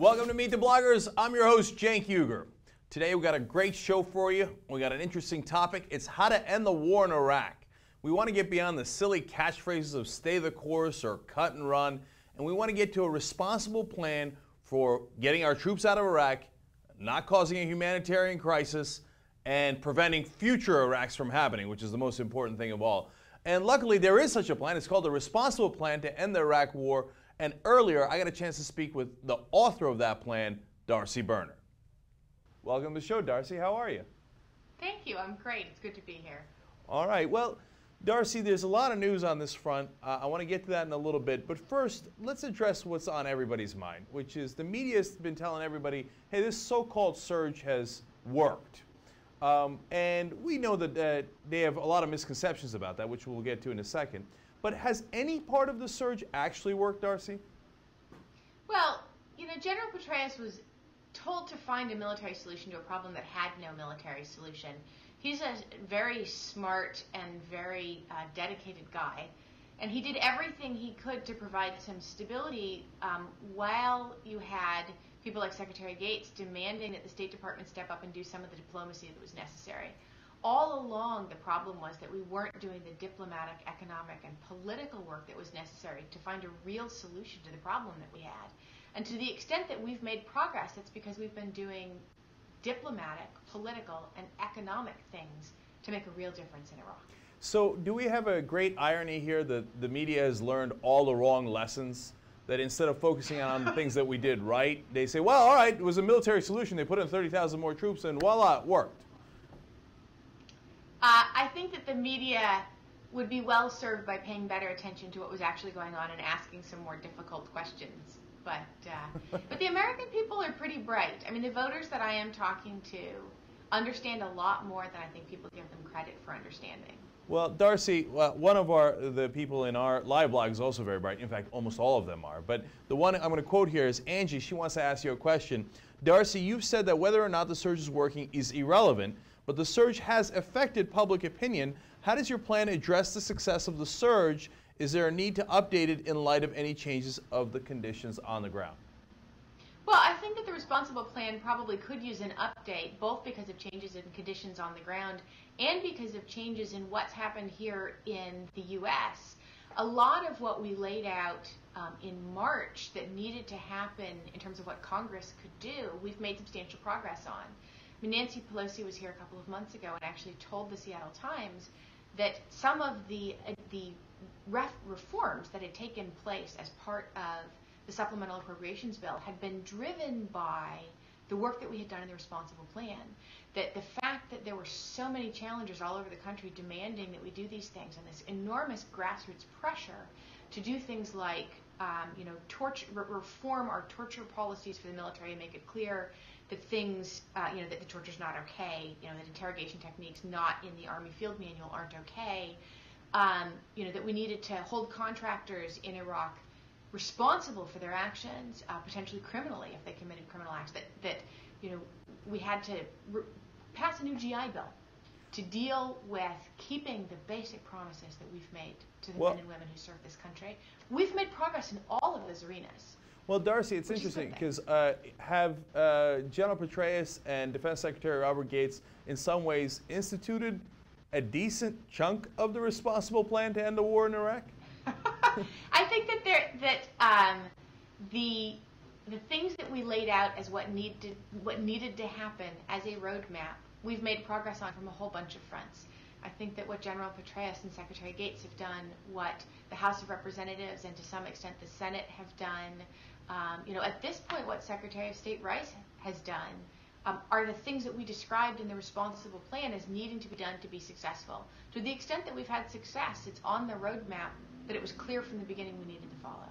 Welcome to Meet the Bloggers. I'm your host, Cenk Uygur. Today we got a great show for you. We got an interesting topic. It's how to end the war in Iraq. We want to get beyond the silly catchphrases of stay the course or cut and run, and we want to get to a responsible plan for getting our troops out of Iraq, not causing a humanitarian crisis, and preventing future Iraqs from happening, which is the most important thing of all. And luckily there is such a plan. It's called the Responsible Plan to End the Iraq War. And earlier, I got a chance to speak with the author of that plan, Darcy Burner. Welcome to the show, Darcy. How are you? Thank you. I'm great. It's good to be here. All right. Well, Darcy, there's a lot of news on this front. I want to get to that in a little bit. But first, let's address what's on everybody's mind, which is the media has been telling everybody, hey, this so-called surge has worked. And we know that they have a lot of misconceptions about that, which we'll get to in a second. But has any part of the surge actually worked, Darcy? Well, you know, General Petraeus was told to find a military solution to a problem that had no military solution. He's a very smart and very dedicated guy, and he did everything he could to provide some stability while you had people like Secretary Gates demanding that the State Department step up and do some of the diplomacy that was necessary. All along, the problem was that we weren't doing the diplomatic, economic, and political work that was necessary to find a real solution to the problem that we had. And to the extent that we've made progress, it's because we've been doing diplomatic, political, and economic things to make a real difference in Iraq. So do we have a great irony here that the media has learned all the wrong lessons? That instead of focusing on the things that we did right, they say, well, all right, it was a military solution. They put in 30,000 more troops, and voila, it worked. I think that the media would be well served by paying better attention to what was actually going on and asking some more difficult questions. But the American people are pretty bright. I mean, the voters that I am talking to understand a lot more than I think people give them credit for understanding. Well, Darcy, one of the people in our live blog is also very bright. In fact, almost all of them are. But the one I'm going to quote here is Angie. She wants to ask you a question. Darcy, you've said that whether or not the surge is working is irrelevant, but the surge has affected public opinion. How does your plan address the success of the surge? Is there a need to update it in light of any changes of the conditions on the ground? Well, I think that the Responsible Plan probably could use an update, both because of changes in conditions on the ground and because of changes in what's happened here in the U.S. A lot of what we laid out in March that needed to happen in terms of what Congress could do, we've made substantial progress on. I mean, Nancy Pelosi was here a couple of months ago and actually told the Seattle Times that some of the reforms that had taken place as part of the supplemental appropriations bill had been driven by the work that we had done in the Responsible Plan. That the fact that there were so many challengers all over the country demanding that we do these things, and this enormous grassroots pressure to do things like reform our torture policies for the military and make it clear that things, that the torture's not okay, that interrogation techniques not in the Army field manual aren't okay, that we needed to hold contractors in Iraq responsible for their actions, potentially criminally if they committed criminal acts, that we had to pass a new GI Bill to deal with keeping the basic promises that we've made to the men and women who serve this country. We've made progress in all of those arenas. Well, Darcy, it's interesting because have General Petraeus and Defense Secretary Robert Gates in some ways instituted a decent chunk of the Responsible Plan to end the war in Iraq? I think the things that we laid out as what needed to happen as a roadmap, we've made progress on from a whole bunch of fronts. I think that what General Petraeus and Secretary Gates have done, what the House of Representatives and to some extent the Senate have done, at this point what Secretary of State Rice has done are the things that we described in the Responsible Plan as needing to be done to be successful. To the extent that we've had success, it's on the roadmap that it was clear from the beginning we needed to follow.